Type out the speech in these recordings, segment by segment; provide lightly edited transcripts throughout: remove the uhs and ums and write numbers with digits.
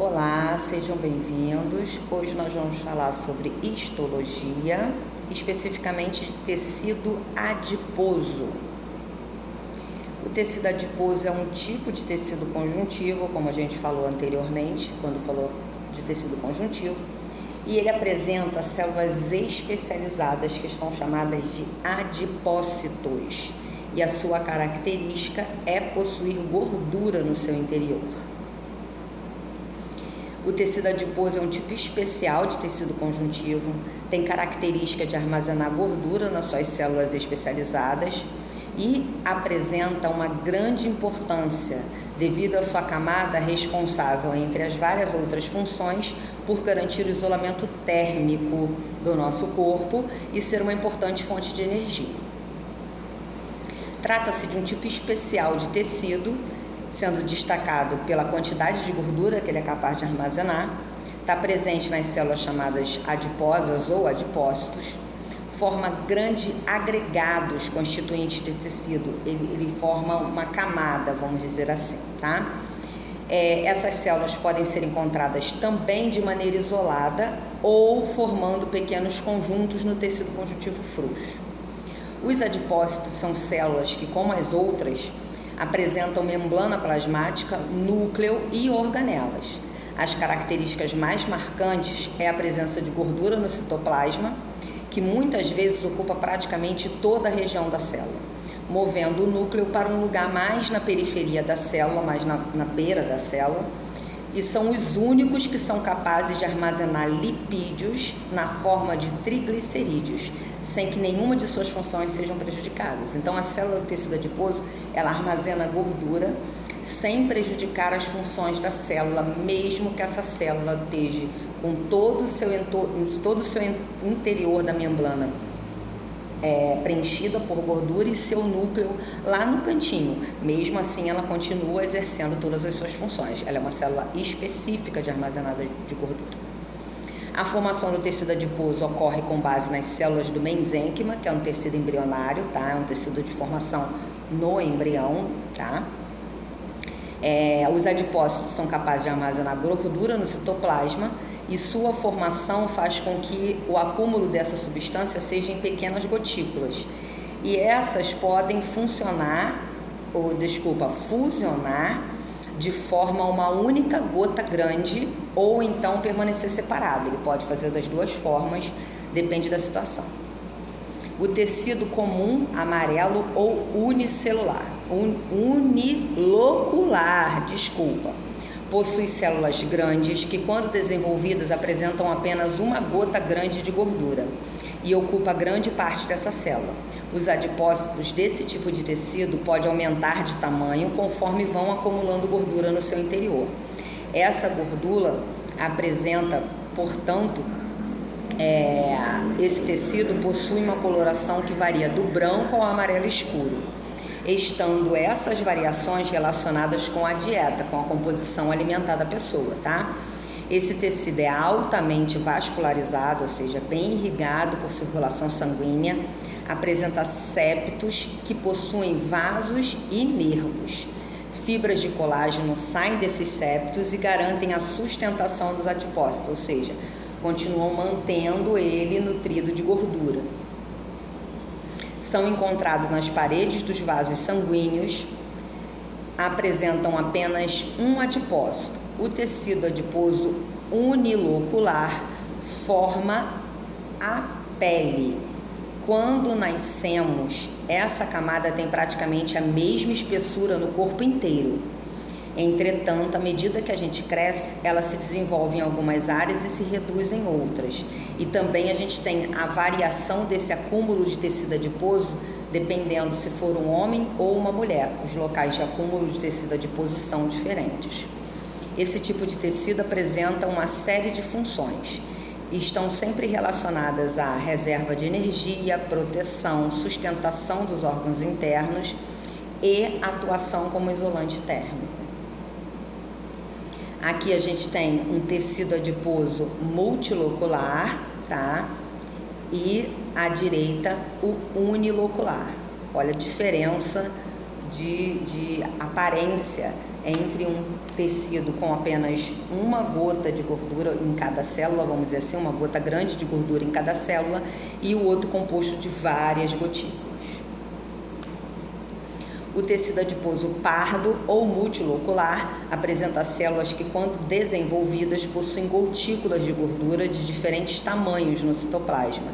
Olá, sejam bem-vindos. Hoje nós vamos falar sobre histologia, especificamente de tecido adiposo. O tecido adiposo é um tipo de tecido conjuntivo, como a gente falou anteriormente, quando falou de tecido conjuntivo, e ele apresenta células especializadas que são chamadas de adipócitos, e a sua característica é possuir gordura no seu interior. O tecido adiposo é um tipo especial de tecido conjuntivo, tem característica de armazenar gordura nas suas células especializadas e apresenta uma grande importância devido à sua camada responsável, entre as várias outras funções, por garantir o isolamento térmico do nosso corpo e ser uma importante fonte de energia. Trata-se de um tipo especial de tecido, sendo destacado pela quantidade de gordura que ele é capaz de armazenar, está presente nas células chamadas adiposas ou adipócitos, forma grandes agregados constituintes de tecido, ele forma uma camada, vamos dizer assim, tá? Essas células podem ser encontradas também de maneira isolada ou formando pequenos conjuntos no tecido conjuntivo frouxo. Os adipócitos são células que, como as outras, apresentam membrana plasmática, núcleo e organelas. As características mais marcantes é a presença de gordura no citoplasma, que muitas vezes ocupa praticamente toda a região da célula, movendo o núcleo para um lugar mais na periferia da célula, mais na beira da célula, e são os únicos que são capazes de armazenar lipídios na forma de triglicerídeos, sem que nenhuma de suas funções sejam prejudicadas. Então, a célula do tecido adiposo, ela armazena gordura sem prejudicar as funções da célula, mesmo que essa célula esteja com todo o seu interior da membrana preenchida por gordura e seu núcleo lá no cantinho. Mesmo assim, ela continua exercendo todas as suas funções. Ela é uma célula específica de armazenada de gordura. A formação do tecido adiposo ocorre com base nas células do mesênquima, que é um tecido embrionário, tá? É um tecido de formação no embrião, tá? Os adipócitos são capazes de armazenar gordura no citoplasma e sua formação faz com que o acúmulo dessa substância seja em pequenas gotículas. E essas podem fusionar de forma a uma única gota grande ou então permanecer separado. Ele pode fazer das duas formas, depende da situação. O tecido comum, amarelo ou unilocular, possui células grandes que, quando desenvolvidas, apresentam apenas uma gota grande de gordura e ocupa grande parte dessa célula. Os adipócitos desse tipo de tecido podem aumentar de tamanho conforme vão acumulando gordura no seu interior. Essa gordura apresenta, portanto, esse tecido possui uma coloração que varia do branco ao amarelo escuro, estando essas variações relacionadas com a dieta, com a composição alimentar da pessoa, tá? Esse tecido é altamente vascularizado, ou seja, bem irrigado por circulação sanguínea, apresenta septos que possuem vasos e nervos. Fibras de colágeno saem desses septos e garantem a sustentação dos adipócitos, ou seja, continuam mantendo ele nutrido de gordura. São encontrados nas paredes dos vasos sanguíneos, apresentam apenas um adipócito. O tecido adiposo unilocular forma a pele. Quando nascemos, essa camada tem praticamente a mesma espessura no corpo inteiro. Entretanto, à medida que a gente cresce, ela se desenvolve em algumas áreas e se reduz em outras. E também a gente tem a variação desse acúmulo de tecido adiposo, dependendo se for um homem ou uma mulher. Os locais de acúmulo de tecido adiposo são diferentes. Esse tipo de tecido apresenta uma série de funções. Estão sempre relacionadas à reserva de energia, proteção, sustentação dos órgãos internos e atuação como isolante térmico. Aqui a gente tem um tecido adiposo multilocular, tá? E à direita o unilocular. Olha a diferença de aparência entre um tecido com apenas uma gota de gordura em cada célula, vamos dizer assim, uma gota grande de gordura em cada célula, e o outro composto de várias gotículas. O tecido adiposo pardo ou multilocular apresenta células que, quando desenvolvidas, possuem gotículas de gordura de diferentes tamanhos no citoplasma,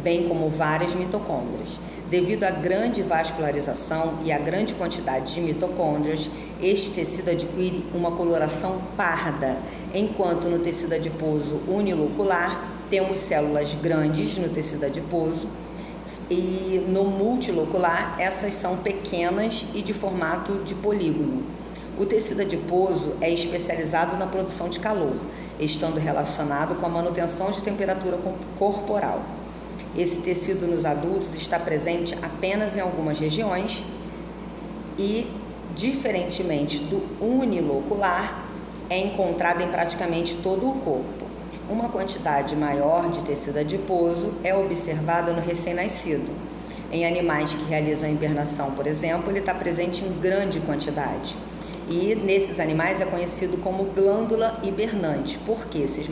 bem como várias mitocôndrias. Devido à grande vascularização e à grande quantidade de mitocôndrias, este tecido adquire uma coloração parda, enquanto no tecido adiposo unilocular temos células grandes no tecido adiposo, e no multilocular essas são pequenas e de formato de polígono. O tecido adiposo é especializado na produção de calor, estando relacionado com a manutenção de temperatura corporal. Esse tecido nos adultos está presente apenas em algumas regiões e, diferentemente do unilocular, é encontrado em praticamente todo o corpo. Uma quantidade maior de tecido adiposo é observada no recém-nascido. Em animais que realizam hibernação, por exemplo, ele está presente em grande quantidade. E nesses animais é conhecido como glândula hibernante, porque esses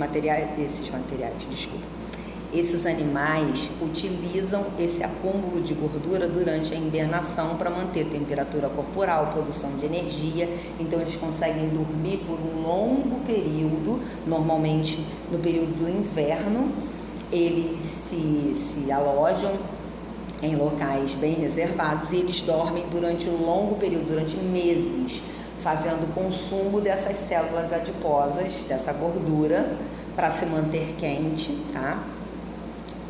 animais utilizam esse acúmulo de gordura durante a hibernação para manter temperatura corporal, produção de energia. Então eles conseguem dormir por um longo período, normalmente no período do inverno. Eles se alojam em locais bem reservados e eles dormem durante um longo período, durante meses, fazendo consumo dessas células adiposas, dessa gordura, para se manter quente, tá?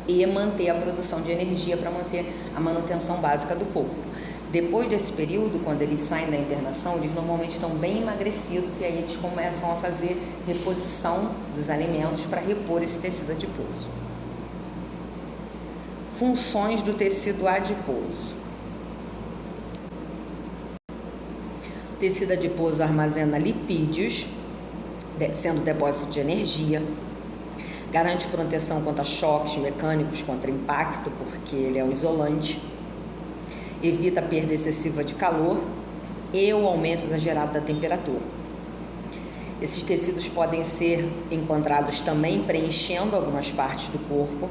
E manter a produção de energia para manter a manutenção básica do corpo. Depois desse período, quando eles saem da hibernação, eles normalmente estão bem emagrecidos e aí eles começam a fazer reposição dos alimentos para repor esse tecido adiposo. Funções do tecido adiposo. O tecido adiposo armazena lipídios, sendo depósito de energia. Garante proteção contra choques mecânicos, contra impacto, porque ele é um isolante. Evita a perda excessiva de calor e o aumento exagerado da temperatura. Esses tecidos podem ser encontrados também preenchendo algumas partes do corpo.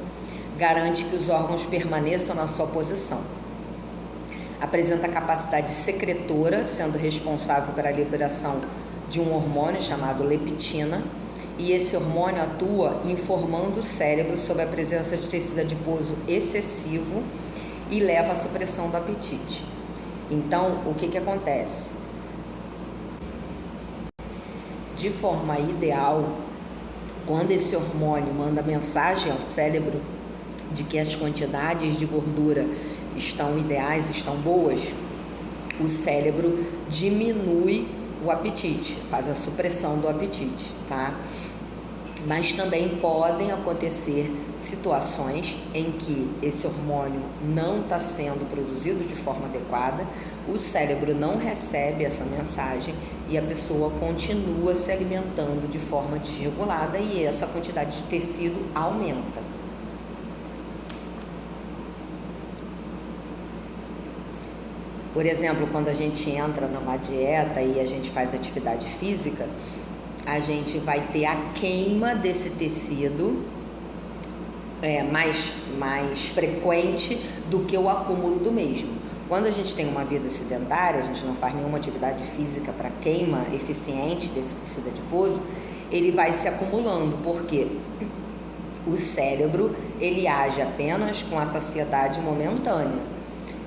Garante que os órgãos permaneçam na sua posição. Apresenta capacidade secretora, sendo responsável pela liberação de um hormônio chamado leptina. E esse hormônio atua informando o cérebro sobre a presença de tecido adiposo excessivo e leva à supressão do apetite. Então, o que acontece? De forma ideal, quando esse hormônio manda mensagem ao cérebro de que as quantidades de gordura estão ideais, estão boas, o cérebro diminui o apetite, faz a supressão do apetite, tá? Mas também podem acontecer situações em que esse hormônio não está sendo produzido de forma adequada, o cérebro não recebe essa mensagem e a pessoa continua se alimentando de forma desregulada e essa quantidade de tecido aumenta. Por exemplo, quando a gente entra numa dieta e a gente faz atividade física, a gente vai ter a queima desse tecido mais frequente do que o acúmulo do mesmo. Quando a gente tem uma vida sedentária, a gente não faz nenhuma atividade física para queima eficiente desse tecido adiposo, ele vai se acumulando, porque o cérebro ele age apenas com a saciedade momentânea.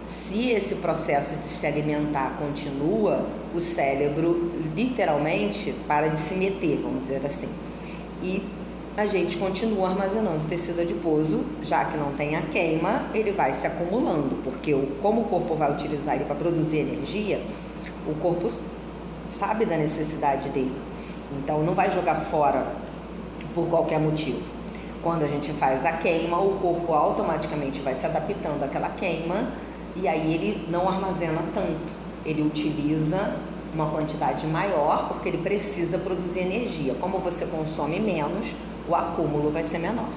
Se esse processo de se alimentar continua, o cérebro literalmente para de se meter, vamos dizer assim. E a gente continua armazenando tecido adiposo, já que não tem a queima, ele vai se acumulando, porque como o corpo vai utilizar ele para produzir energia, o corpo sabe da necessidade dele. Então não vai jogar fora por qualquer motivo. Quando a gente faz a queima, o corpo automaticamente vai se adaptando àquela queima, e aí ele não armazena tanto, ele utiliza uma quantidade maior porque ele precisa produzir energia. Como você consome menos, o acúmulo vai ser menor.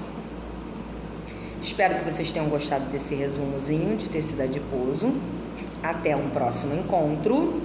Espero que vocês tenham gostado desse resumozinho de tecido adiposo. Até um próximo encontro.